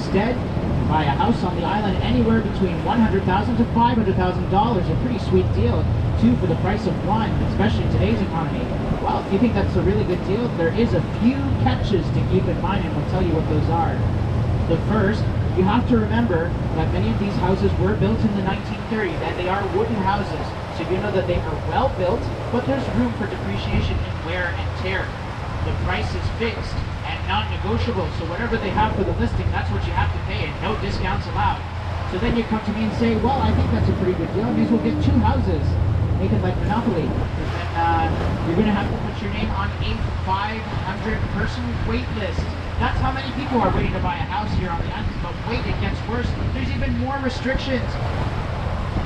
instead, buy a house on the island anywhere between $100,000 to $500,000. A pretty sweet deal, too, for the price of one, especially in today's economy. Well, if you think that's a really good deal, there is a few catches to keep in mind, and we'll tell you what those are. The first, you have to remember that many of these houses were built in the 1930s, and they are wooden houses. So you know that they are well built, but there's room for depreciation and wear and tear. The price is fixed and non-negotiable, so whatever they have for the listing, that's what you have to pay, and no discounts allowed. So then you come to me and say, well, I think that's a pretty good deal. I may as well get two houses. Make it like Monopoly. And then you're going to have to put your name on a 500-person wait list. That's how many people are waiting to buy a house here on the island. But wait, it gets worse. There's even more restrictions.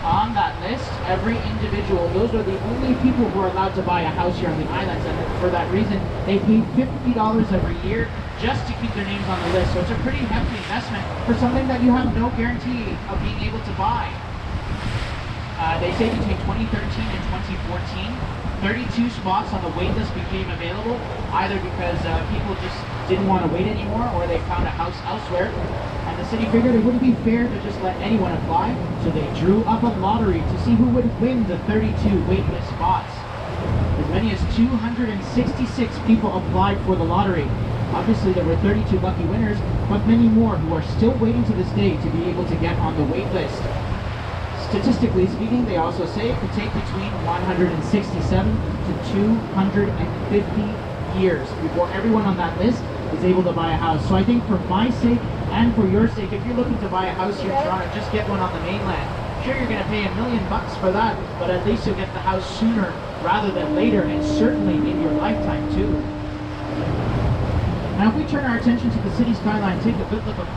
On that list, every individual, those are the only people who are allowed to buy a house here on the islands, and for that reason, they pay $50 every year just to keep their names on the list. So it's a pretty hefty investment for something that you have no guarantee of being able to buy. They say between 2013 and 2014, 32 spots on the wait list became available, either because people just didn't want to wait anymore, or they found a house elsewhere. And the city figured it wouldn't be fair to just let anyone apply, so they drew up a lottery to see who would win the 32 waitlist spots. As many as 266 people applied for the lottery. Obviously there were 32 lucky winners, but many more who are still waiting to this day to be able to get on the wait list. Statistically speaking, they also say it could take between 167 to 250 years before everyone on that list is able to buy a house. So I think for my sake and for your sake, if you're looking to buy a house here in Toronto, just get one on the mainland. Sure, you're going to pay $1 million for that, but at least you'll get the house sooner rather than later, and certainly in your lifetime too. Now if we turn our attention to the city skyline, take a good look at